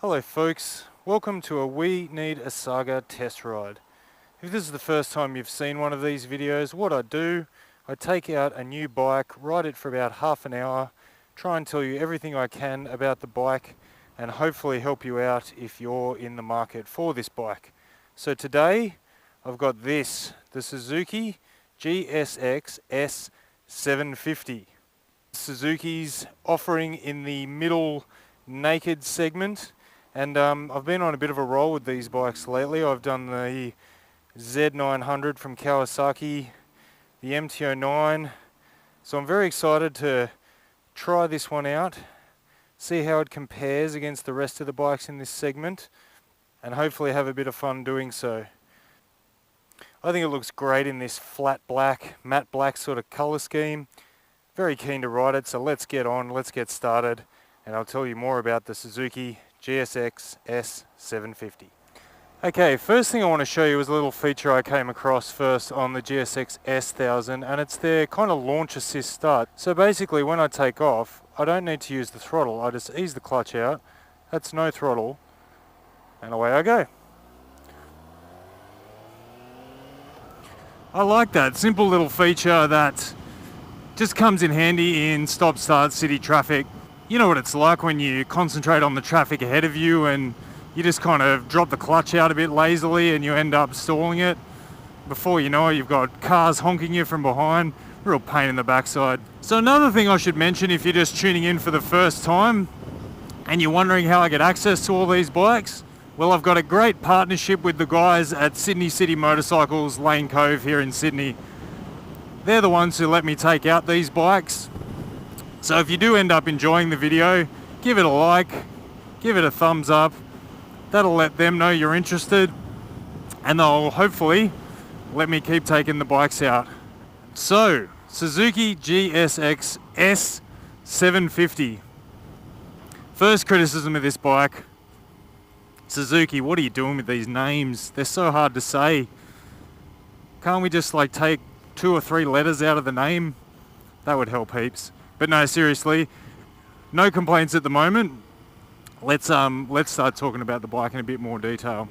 Hello folks, welcome to a WeNeedASaga test ride. If this is the first time you've seen one of these videos, what I do, I take out a new bike, ride it for about half an hour, try and tell you everything I can about the bike and hopefully help you out if you're in the market for this bike. So today I've got this, the Suzuki GSX-S750. Suzuki's offering in the middle naked segment. And I've been on a bit of a roll with these bikes lately. I've done the Z900 from Kawasaki, the MT09. So I'm very excited to try this one out, see how it compares against the rest of the bikes in this segment, and hopefully have a bit of fun doing so. I think it looks great in this flat black, matte black sort of color scheme. Very keen to ride it, so let's get on, let's get started, and I'll tell you more about the Suzuki GSX-S750. Okay, first thing I want to show you is a little feature I came across first on the GSX-S1000, and it's their kind of launch assist start. So basically when I take off, I don't need to use the throttle, I just ease the clutch out, that's no throttle, and away I go. I like that simple little feature that just comes in handy in stop-start city traffic. You know what it's like when you concentrate on the traffic ahead of you and you just kind of drop the clutch out a bit lazily and you end up stalling it. Before you know it, you've got cars honking you from behind. Real pain in the backside. So another thing I should mention if you're just tuning in for the first time and you're wondering how I get access to all these bikes, well, I've got a great partnership with the guys at Sydney City Motorcycles Lane Cove here in Sydney. They're the ones who let me take out these bikes. So if you do end up enjoying the video, give it a like, give it a thumbs up. That'll let them know you're interested and they'll hopefully let me keep taking the bikes out. So, Suzuki GSX-S750. First criticism of this bike, Suzuki, what are you doing with these names? They're so hard to say. Can't we just like take 2 or 3 letters out of the name? That would help heaps. But no, seriously, no complaints at the moment. Let's start talking about the bike in a bit more detail.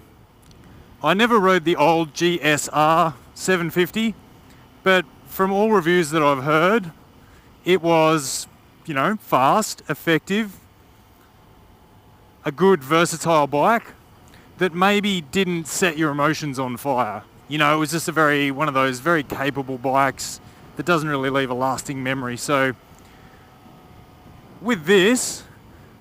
I never rode the old GSR 750, but from all reviews that I've heard, it was, you know, fast, effective, a good versatile bike that maybe didn't set your emotions on fire. You know, it was just one of those very capable bikes that doesn't really leave a lasting memory. So with this,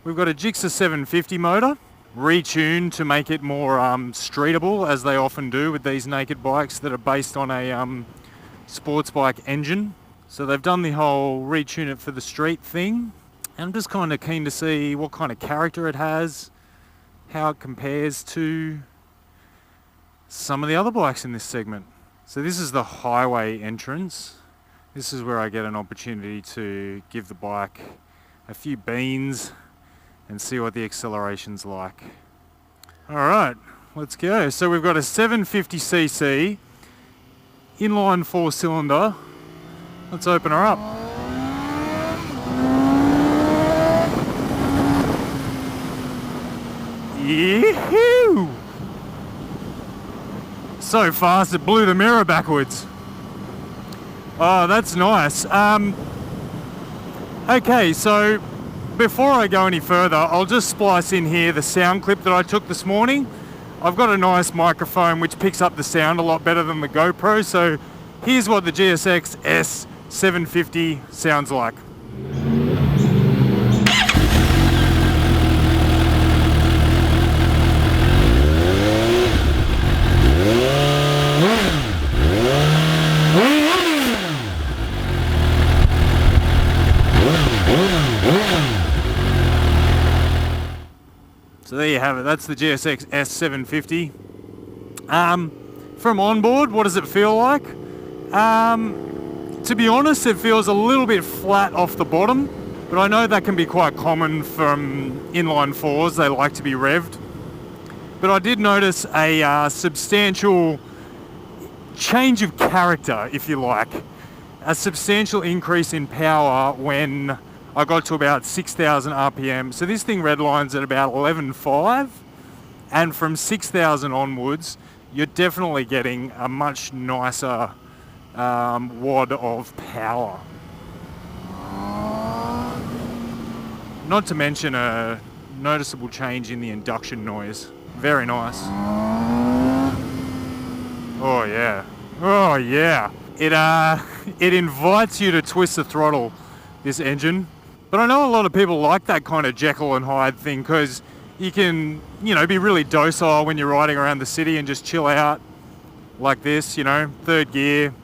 we've got a Gixxer 750 motor, retuned to make it more streetable, as they often do with these naked bikes that are based on a sports bike engine. So they've done the whole retune it for the street thing. And I'm just kind of keen to see what kind of character it has, how it compares to some of the other bikes in this segment. So this is the highway entrance. This is where I get an opportunity to give the bike a few beans and see what the acceleration's like. Alright, let's go. So we've got a 750cc inline 4-cylinder. Let's open her up. Yee-hoo! So fast it blew the mirror backwards. Oh, that's nice. Okay, so before I go any further, I'll just splice in here the sound clip that I took this morning. I've got a nice microphone which picks up the sound a lot better than the GoPro, so here's what the GSX-S750 sounds like. So there you have it, that's the GSX-S750. From onboard, what does it feel like? To be honest, it feels a little bit flat off the bottom, but I know that can be quite common from inline 4s, they like to be revved. But I did notice a substantial change of character, if you like. A substantial increase in power when I got to about 6,000 RPM. So this thing redlines at about 11.5, and from 6,000 onwards, you're definitely getting a much nicer wad of power. Not to mention a noticeable change in the induction noise. Very nice. Oh yeah. Oh yeah. It invites you to twist the throttle, this engine. But I know a lot of people like that kind of Jekyll and Hyde thing, because you can, be really docile when you're riding around the city and just chill out like this, third gear,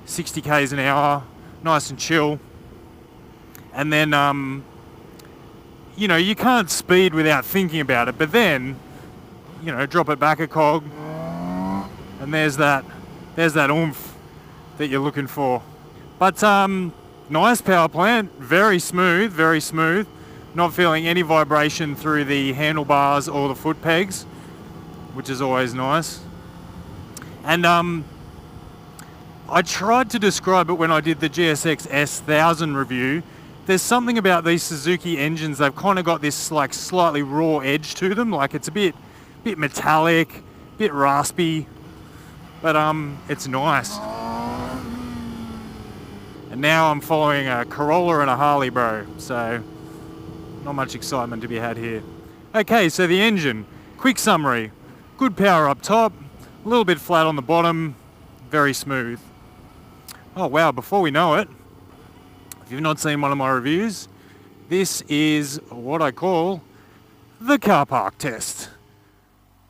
60 k's an hour, nice and chill. And then, you can't speed without thinking about it, but then, drop it back a cog, and there's that oomph that you're looking for. But nice power plant, very smooth. Not feeling any vibration through the handlebars or the foot pegs, which is always nice. And I tried to describe it when I did the GSX-S1000 review. There's something about these Suzuki engines, they've kind of got this like slightly raw edge to them, like it's a bit metallic, bit raspy, but it's nice. And now I'm following a Corolla and a Harley, bro, so not much excitement to be had here. Okay, so the engine, quick summary, good power up top, a little bit flat on the bottom, very smooth. Oh wow, before we know it, if you've not seen one of my reviews, this is what I call the car park test.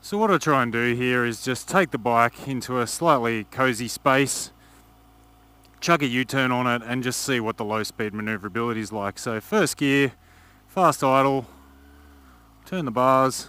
So what I try and do here is just take the bike into a slightly cozy space, chuck a U-turn on it, and just see what the low speed maneuverability is like. So first gear, fast idle, turn the bars.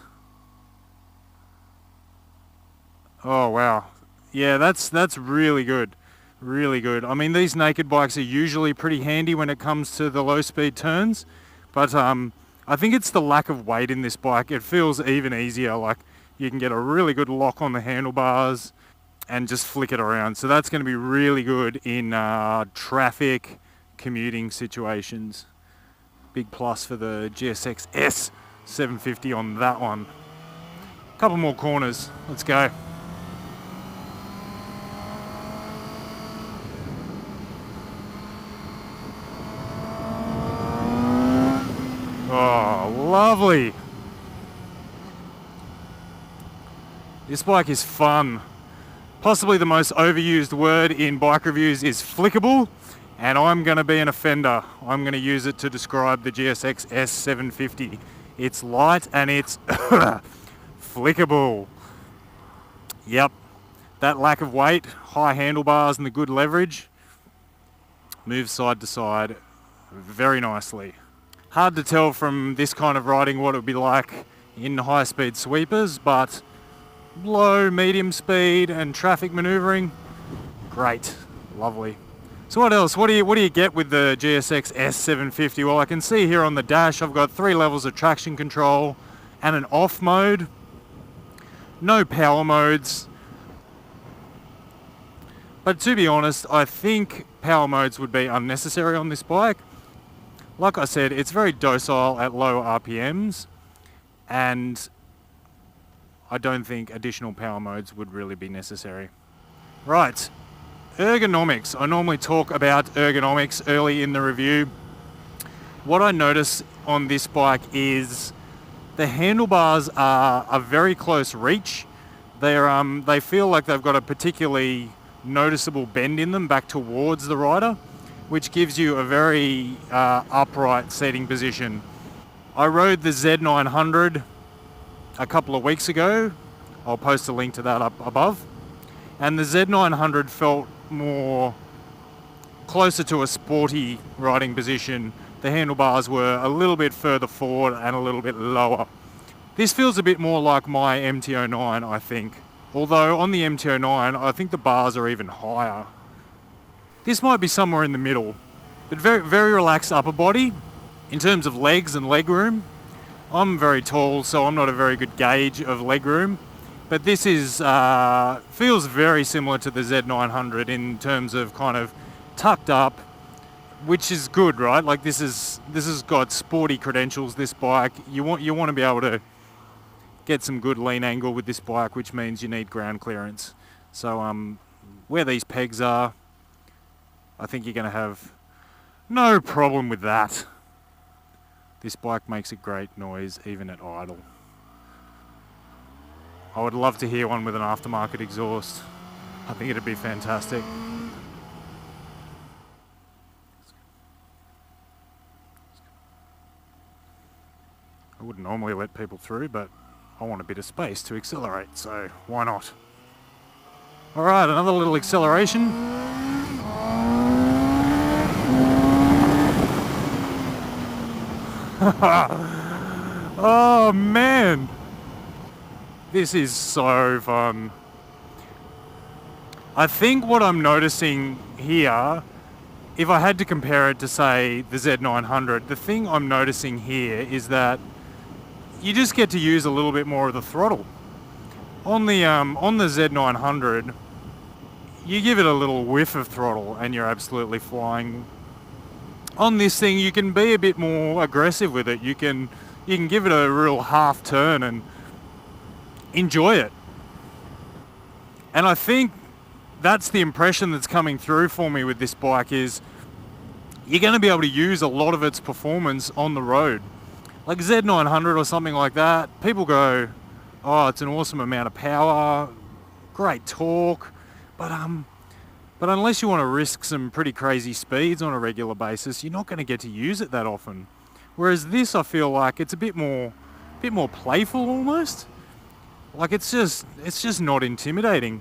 Oh wow, yeah, that's really good. Really good. I mean, these naked bikes are usually pretty handy when it comes to the low speed turns, but I think it's the lack of weight in this bike. It feels even easier, like you can get a really good lock on the handlebars and just flick it around. So that's going to be really good in traffic, commuting situations. Big plus for the GSX-S750 on that one. Couple more corners, let's go. Oh, lovely. This bike is fun. Possibly the most overused word in bike reviews is flickable, and I'm going to be an offender. I'm going to use it to describe the GSX-S750. It's light and it's flickable. Yep, that lack of weight, high handlebars and the good leverage, moves side to side very nicely. Hard to tell from this kind of riding what it would be like in high-speed sweepers, but low, medium speed and traffic maneuvering, great, lovely. So what else? What do you get with the GSX-S750? Well, I can see here on the dash I've got 3 levels of traction control and an off mode. No power modes. But to be honest, I think power modes would be unnecessary on this bike. Like I said, it's very docile at low RPMs, and I don't think additional power modes would really be necessary. Right, ergonomics. I normally talk about ergonomics early in the review. What I notice on this bike is the handlebars are a very close reach. They feel like they've got a particularly noticeable bend in them back towards the rider, which gives you a very upright seating position. I rode the Z900 a couple of weeks ago. I'll post a link to that up above. And the Z900 felt more closer to a sporty riding position. The handlebars were a little bit further forward and a little bit lower. This feels a bit more like my MT09, I think. Although on the MT09, I think the bars are even higher. This might be somewhere in the middle, but very, very relaxed upper body. In terms of legs and legroom, I'm very tall, so I'm not a very good gauge of legroom, but this is feels very similar to the Z900 in terms of kind of tucked up, which is good, right? Like this has got sporty credentials, this bike. You want to be able to get some good lean angle with this bike, which means you need ground clearance. So where these pegs are, I think you're going to have no problem with that. This bike makes a great noise even at idle. I would love to hear one with an aftermarket exhaust. I think it'd be fantastic. I wouldn't normally let people through, but I want a bit of space to accelerate, so why not? Alright, another little acceleration. Oh man! This is so fun. I think what I'm noticing here, if I had to compare it to say the Z900, the thing I'm noticing here is that you just get to use a little bit more of the throttle. On the Z900, you give it a little whiff of throttle and you're absolutely flying. On this thing, you can be a bit more aggressive with it. You can give it a real half turn and enjoy it. And I think that's the impression that's coming through for me with this bike is you're going to be able to use a lot of its performance on the road. Like Z900 or something like that, people go, oh, it's an awesome amount of power, great torque, but unless you want to risk some pretty crazy speeds on a regular basis, you're not going to get to use it that often. Whereas this, I feel like it's a bit more playful almost. Like it's just not intimidating.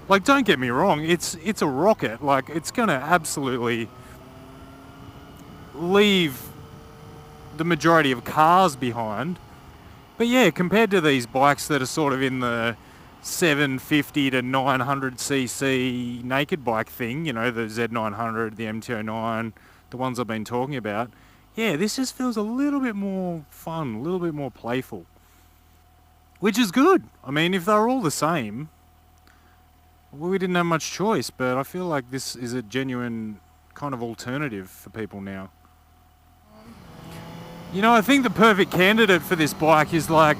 Like, don't get me wrong, it's a rocket. Like, it's going to absolutely leave the majority of cars behind. But yeah, compared to these bikes that are sort of in the 750 to 900cc naked bike thing, you know, the Z900, the MT09, the ones I've been talking about, yeah, this just feels a little bit more fun, a little bit more playful. Which is good. I mean, if they were all the same, well, we didn't have much choice, but I feel like this is a genuine kind of alternative for people now. You know, I think the perfect candidate for this bike is like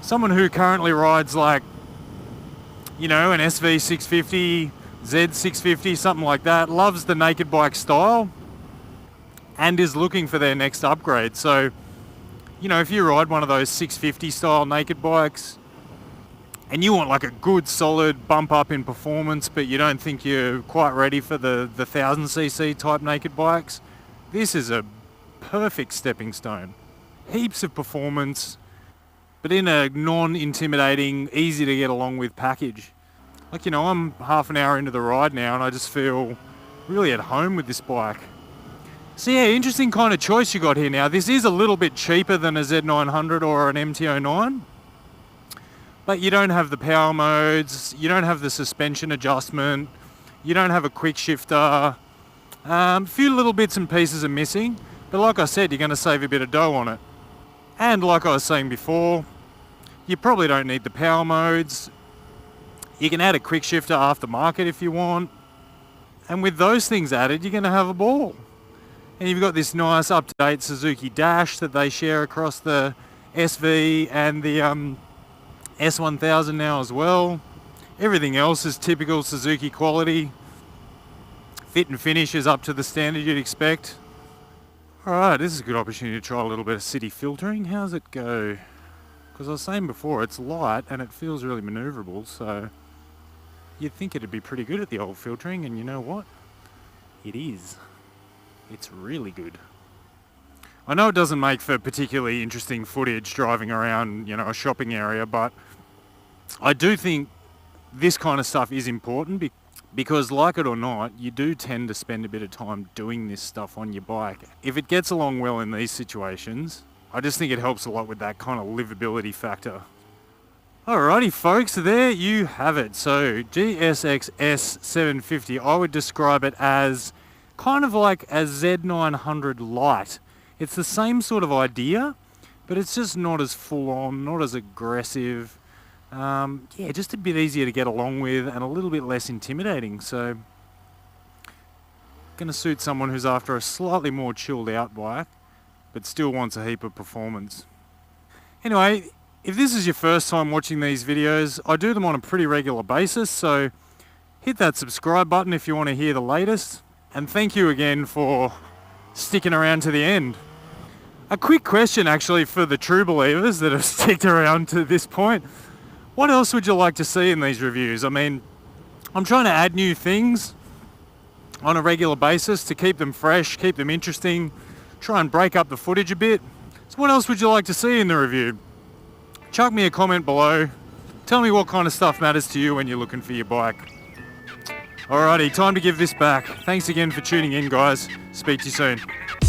someone who currently rides like, you know, an SV650, Z650, something like that, loves the naked bike style and is looking for their next upgrade. So, you know, if you ride one of those 650 style naked bikes and you want like a good solid bump up in performance, but you don't think you're quite ready for the 1000cc type naked bikes, this is a perfect stepping stone. Heaps of performance, but in a non-intimidating, easy to get along with package. Like, you know, I'm half an hour into the ride now and I just feel really at home with this bike. So yeah, interesting kind of choice you got here now. This is a little bit cheaper than a Z900 or an MT09, but you don't have the power modes, you don't have the suspension adjustment, you don't have a quick shifter. A few little bits and pieces are missing, but like I said, you're going to save a bit of dough on it. And like I was saying before, you probably don't need the power modes. You can add a quick shifter aftermarket if you want. And with those things added, you're going to have a ball. And you've got this nice up-to-date Suzuki dash that they share across the SV and the S1000 now as well. Everything else is typical Suzuki quality. Fit and finish is up to the standard you'd expect. Alright, this is a good opportunity to try a little bit of city filtering. How's it go? Because I was saying before, it's light and it feels really manoeuvrable, so you'd think it'd be pretty good at the old filtering, and you know what? It is. It's really good. I know it doesn't make for particularly interesting footage driving around, you know, a shopping area, but I do think this kind of stuff is important because, like it or not, you do tend to spend a bit of time doing this stuff on your bike. If it gets along well in these situations, I just think it helps a lot with that kind of livability factor. Alrighty folks, so there you have it. So GSX-S750, I would describe it as kind of like a Z900 Lite. It's the same sort of idea, but it's just not as full on, not as aggressive. Yeah, just a bit easier to get along with and a little bit less intimidating. So Going to suit someone who's after a slightly more chilled out bike, but still wants a heap of performance. Anyway, if this is your first time watching these videos, I do them on a pretty regular basis, so hit that subscribe button if you want to hear the latest. And thank you again for sticking around to the end. A quick question actually for the true believers that have sticked around to this point. What else would you like to see in these reviews? I mean, I'm trying to add new things on a regular basis to keep them fresh, keep them interesting, try and break up the footage a bit. So what else would you like to see in the review? Chuck me a comment below. Tell me what kind of stuff matters to you when you're looking for your bike. Alrighty, time to give this back. Thanks again for tuning in, guys. Speak to you soon.